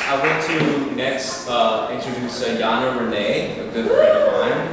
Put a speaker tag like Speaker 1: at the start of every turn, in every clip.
Speaker 1: I want to next introduce Jana Rene, a good friend of mine.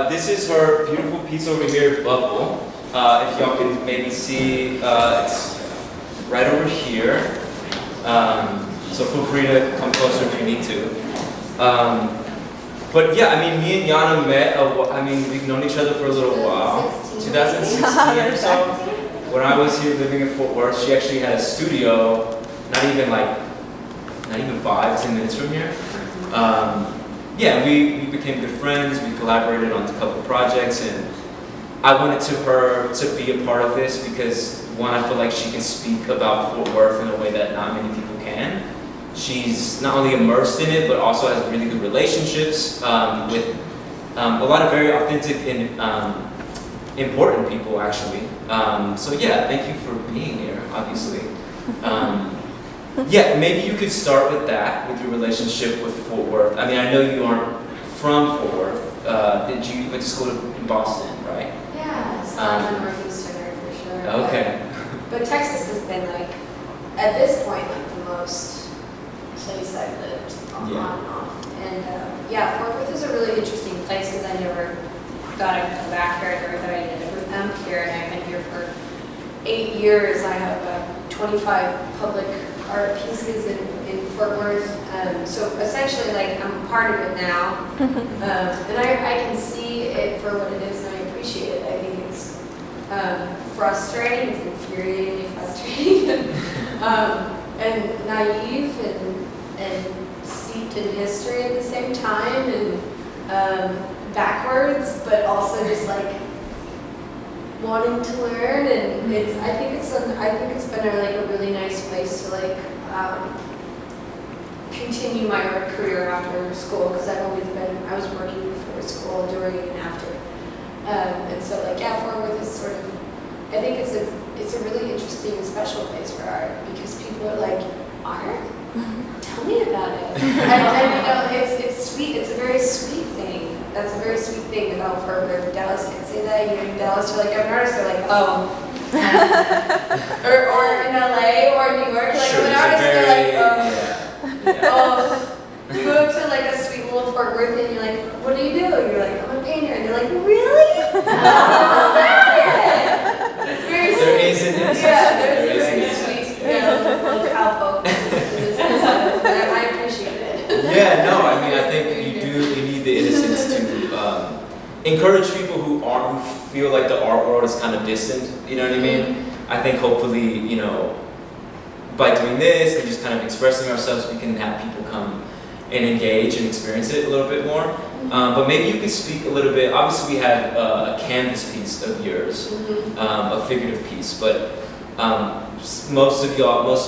Speaker 1: This is her beautiful piece over here, Bubble. If y'all can maybe see, it's right over here. So feel free to come closer if you need to. But yeah, I mean, me and Jana met, we've known each other for a little while. 2016 or so. When I was here living in Fort Worth, she actually had a studio, not even 5-10 minutes from here. Yeah, we became good friends, we collaborated on a couple projects, and I wanted her to be a part of this because, one, I feel like she can speak about Fort Worth in a way that not many people can. She's not only immersed in it, but also has really good relationships with a lot of very authentic and important people, actually. So yeah, thank you for being here, obviously. Yeah, maybe you could start with that, with your relationship with Fort Worth. I mean, I know you aren't from Fort Worth. You went to school in Boston, right?
Speaker 2: Yeah, so I'm a Northeasterner for sure.
Speaker 1: Okay.
Speaker 2: But Texas has been at this point, the most place I've lived on and off. And yeah, Fort Worth is a really interesting place because I never thought I'd come back here. I never thought I'd end up here, and I've been here for 8 years. I have 25 public art pieces in Fort Worth. So essentially, I'm part of it now. And I can see it for what it is, and I appreciate it. I think it's frustrating, it's infuriatingly frustrating, and naive and steeped in history at the same time, and backwards, but also just wanting to learn. And I think it's been a really nice place to continue my art career after school, because I was working before school, during and after. And so Fort Worth is sort of, I think it's a really interesting and special place for art, because people are like, art? Tell me about it. and it's sweet. It's a very sweet thing. That's a very sweet thing about Fort Worth. Dallas can't say that. In Dallas, you're I'm an artist. They're like, oh. or in LA or New York,
Speaker 1: Sure,
Speaker 2: I'm an artist. They're like, oh.
Speaker 1: Yeah.
Speaker 2: Oh. You go to a sweet little Fort Worth and you're like, what do you do? You're like, I'm a painter. And they're like, really? It's very sweet.
Speaker 1: There is an
Speaker 2: there's a sweet, little cowpoke. I appreciate it.
Speaker 1: Yeah, no, I mean, I think you need the innocence to encourage people who feel like the art world is kind of distant, you know what I mean? I think hopefully, by doing this and just kind of expressing ourselves, we can have people come and engage and experience it a little bit more. But maybe you could speak a little bit. Obviously, we have a canvas piece of yours, a figurative piece, but most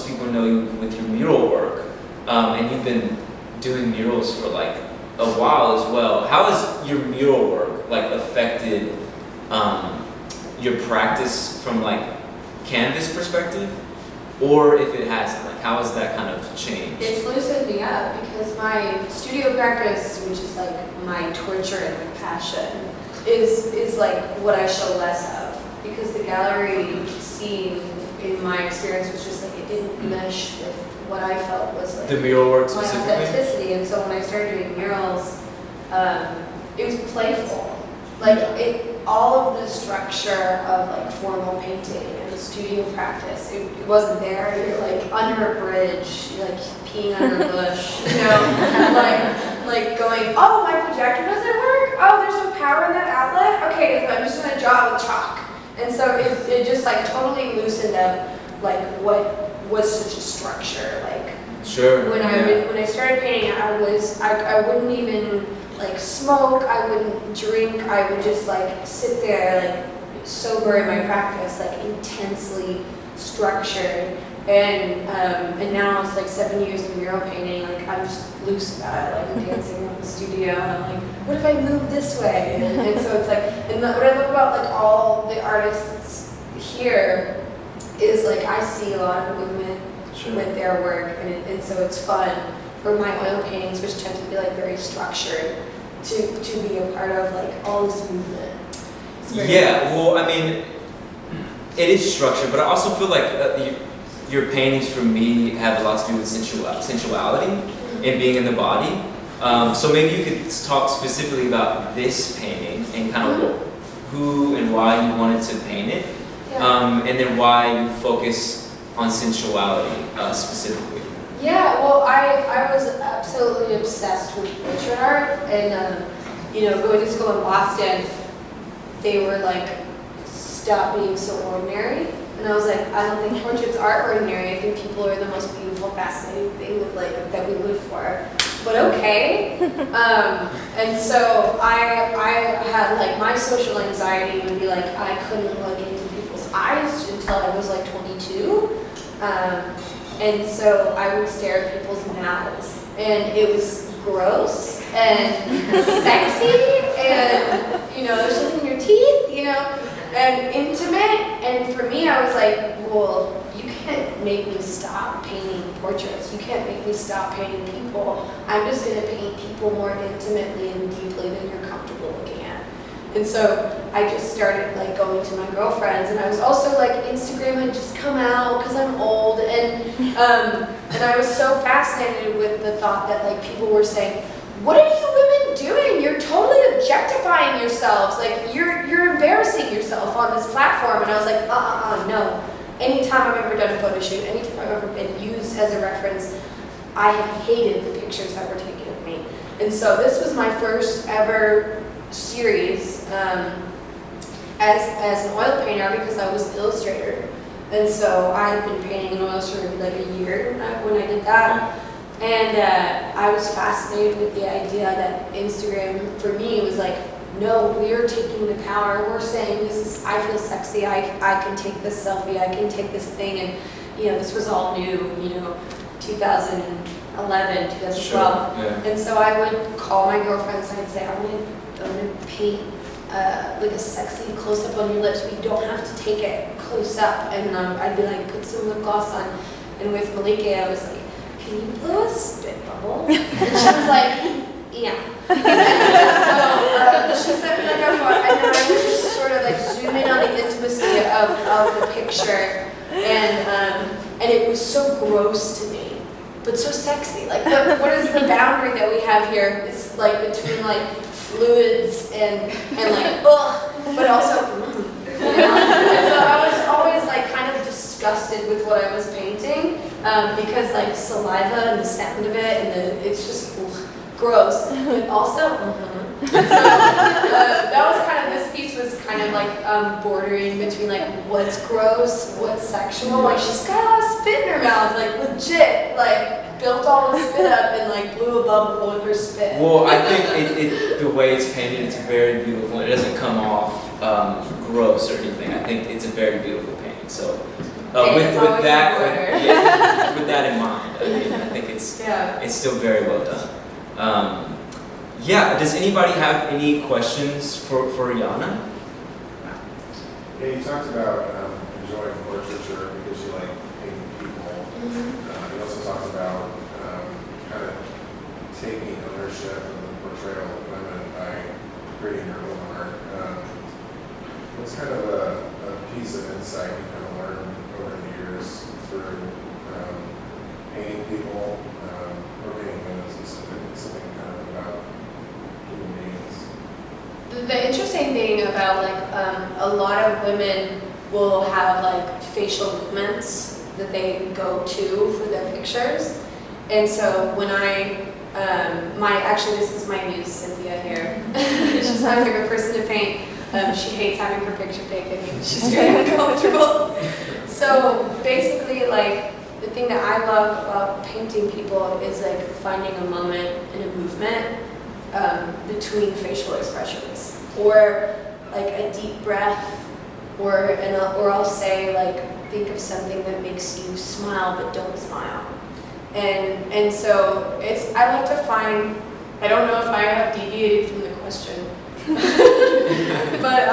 Speaker 1: people know you with your mural work, and you've been doing murals for a while as well. How has your mural work affected your practice from canvas perspective, or if it hasn't, how has that kind of changed?
Speaker 2: It's loosened me up, because my studio practice, which is my torture and my passion, is what I show less of, because the gallery scene, in my experience, was just it didn't mesh with what I felt was
Speaker 1: the mural work
Speaker 2: my
Speaker 1: specifically?
Speaker 2: authenticity. And so when I started doing murals, it was playful. All of the structure of formal painting and studio practice, it wasn't there. You're under a bridge, you're peeing under a bush, going, oh, my projector doesn't work? Oh, there's no power in that outlet? Okay, I'm just gonna draw with chalk. And so it just totally loosened up what was such a structure.
Speaker 1: Sure.
Speaker 2: When I started painting, I wouldn't even smoke, I wouldn't drink, I would just sit there sober in my practice, intensely structured. And now it's 7 years of mural painting, I'm just loose about it, I'm dancing around the studio, and I'm what if I move this way? And so it's and what I love about all the artists here is I see a lot of movement with their work, and so it's fun for my oil paintings, which tend to be very structured, to be a part of all this movement.
Speaker 1: Yeah, well, I mean, It is structured, but I also feel like your paintings for me have a lot to do with sensuality and being in the body. So maybe you could talk specifically about this painting and kind of who and why you wanted to paint it, and then why you focus on sensuality specifically.
Speaker 2: Yeah, well, I was absolutely obsessed with portrait art, and going to school in Boston, they were like, stop being so ordinary. And I was like, I don't think portraits are ordinary. I think people are the most beautiful, fascinating thing that we live for. But okay. And so I had like my social anxiety would be like I couldn't look into people's eyes until I was like 22. And so I would stare at people's mouths, and it was gross and sexy, and there's something in your teeth, and intimate. And for me, I was like, well, you can't make me stop painting portraits. You can't make me stop painting people. I'm just going to paint people more intimately and deeply than you're comfortable looking at. And so I just started like going to my girlfriends, and I was also like, Instagram had just come out because I'm old, and I was so fascinated with the thought that like people were saying, what are you women doing? You're totally objectifying yourselves. Like you're embarrassing yourself on this platform. And I was like, no. Anytime I've ever done a photo shoot, anytime I've ever been used as a reference, I have hated the pictures that were taken of me. And so this was my first ever series as an oil painter because I was an illustrator. And so I had been painting in oils for like a year when I did that. And I was fascinated with the idea that Instagram, for me, was like, no, we are taking the power. We're saying I feel sexy. I can take this selfie. I can take this thing. And, this was all new, 2011, 2012.
Speaker 1: Sure. Yeah.
Speaker 2: And so I would call my girlfriends and I'd say, I'm going to paint like a sexy close-up on your lips. We don't have to take it close up. And I'd be like, put some lip gloss on. And with Malika, I was like, can you blow a spit bubble? And she was like, yeah. So she sent me like a photo, and then I would just sort of like zoom in on the intimacy of the picture, and it was so gross to me, but so sexy. Like, what is the boundary that we have here? It's like between like fluids and like ugh, but also. And so I was always like kind of disgusted with what I was painting because like saliva and the sound of it and it's just gross. But also, so that was kind of, this piece was kind of like bordering between like what's gross, what's sexual. Like she's got a lot of spit in her mouth, like legit, like built all the spit up and like blew a bubble with her spit.
Speaker 1: Well, I think the way it's painted, it's very beautiful. It doesn't come off gross or anything. I think it's a very beautiful painting. So with that in mind, I think it's still very well done. Does anybody have any questions for Jana?
Speaker 3: Yeah, you talked about enjoying portraiture because you like painting people. You also talked about kind of taking ownership of the portrayal of women by creating your own art. What's kind of a piece of insight you kind of learned over the years through painting people or painting women specifically, something kind of about human beings?
Speaker 2: The interesting thing about like a lot of women will have like facial movements that they go to for their pictures, and so when this is my muse Cynthia here. She's my favorite person to paint. She hates having her picture taken. She's very uncomfortable. So basically, like the thing that I love about painting people is like finding a moment and a movement between facial expressions, or like a deep breath, or I'll say like think of something that makes you smile but don't smile, and so I like to find. I don't know if I have deviated from the question, but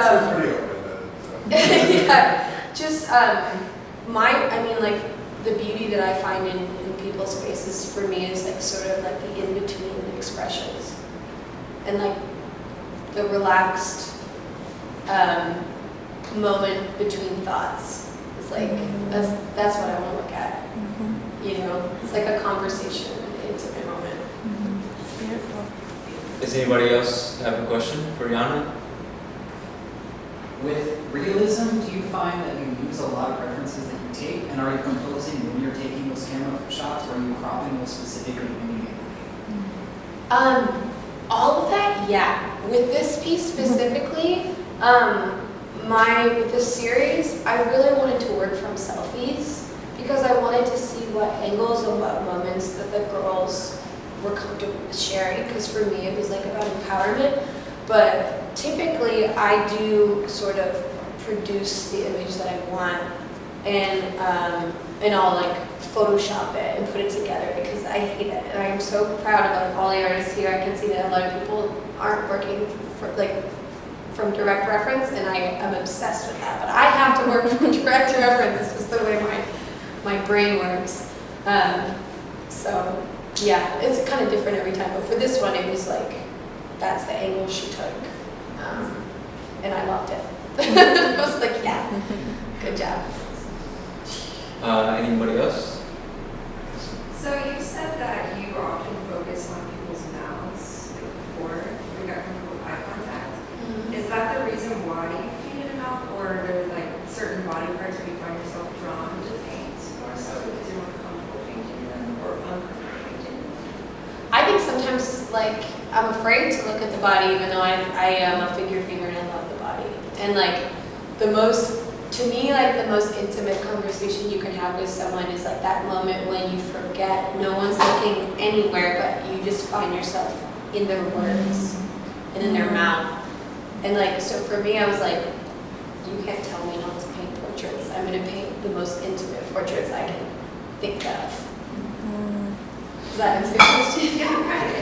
Speaker 2: the beauty that I find in people's faces for me is like sort of like the in-between expressions, and like the relaxed moment between thoughts. It's like, that's what I want to look at. You know, it's like a conversation, an intimate moment.
Speaker 4: It's beautiful.
Speaker 1: Does anybody else have a question for Jana?
Speaker 5: With realism, do you find that you use a lot of references that you take, and are you composing when you're taking those camera shots, or are you cropping those specifically when you make the video?
Speaker 2: All of that, yeah. With this piece specifically, with this series, I really wanted to work from selfies because I wanted to see what angles and what moments that the girls were comfortable with sharing, because for me it was like about empowerment. But typically I do sort of produce the image that I want, and I'll like Photoshop it and put it together because I hate it. And I am so proud of like all the artists here. I can see that a lot of people aren't working from direct reference, and I am obsessed with that. But I have to work from direct reference. It's just the way my brain works. So yeah, it's kind of different every time. But for this one, it was like, that's the angle she took. And I loved it. I was like, yeah, good job.
Speaker 1: Anybody else?
Speaker 6: So you said that you often focus on people's mouths before we got comfortable with eye contact. Is that the reason why you painted a mouth, or are there like certain body parts where you find yourself drawn to paint more so because you're more comfortable painting them or uncomfortable painting them?
Speaker 2: I think sometimes like I'm afraid to look at the body, even though I am a figure painter and I love the body. And like to me, like the most intimate conversation you can have with someone is like that moment when you forget, no one's looking anywhere, but you just find yourself in their words and in their mouth. And like, so for me, I was like, you can't tell me not to paint portraits. I'm gonna paint the most intimate portraits I can think of. Does that answer your question?
Speaker 6: Yeah, kind of.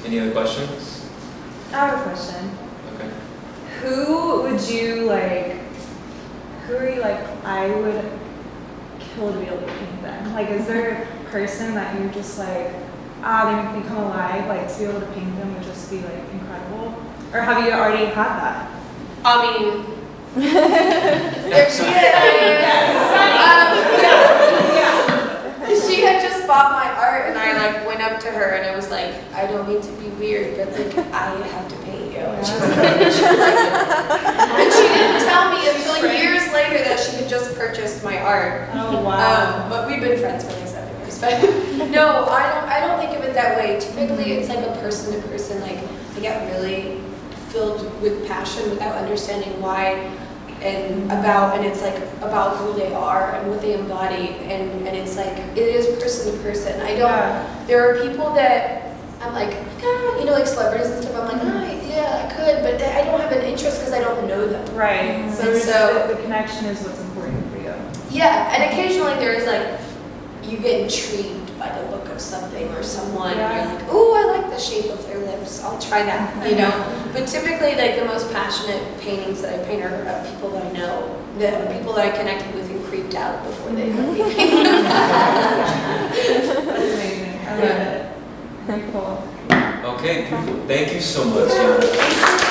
Speaker 2: Yeah.
Speaker 1: Any other questions?
Speaker 4: I have a question.
Speaker 1: Okay.
Speaker 4: Who are you like, I would kill to be able to paint them? Like, is there a person that you're just like, they make me come alive, like to be able to paint them would just be like incredible? Or have you already had that?
Speaker 2: I mean, there she is. She had just bought my art, and I like went up to her and I was like, I don't mean to be weird, but like I have to paint you. And she was like, and she didn't tell me until years later that she had just purchased my art.
Speaker 4: Oh wow.
Speaker 2: But we've been friends for like 7 years. But no, I don't think of it that way. Typically, it's like a person to person. Like I get really filled with passion without understanding why. And it's like about who they are and what they embody, and it's like it is person to person. There are people that I'm like, you know, like celebrities and stuff. I'm like, yeah, I could, but I don't have an interest because I don't know them.
Speaker 4: Right. So, the connection is what's important for you.
Speaker 2: Yeah, and occasionally there is like you get intrigued by the look of something or someone, and you're like, ooh, I like the shape of their lips. I'll try that, you know. But typically, like the most passionate paintings that I paint are of people that I know, the people that I connected with and creeped out before they let me paint them.
Speaker 4: That's amazing. I love it. Very cool.
Speaker 1: Okay, beautiful. Thank you so much, Jana.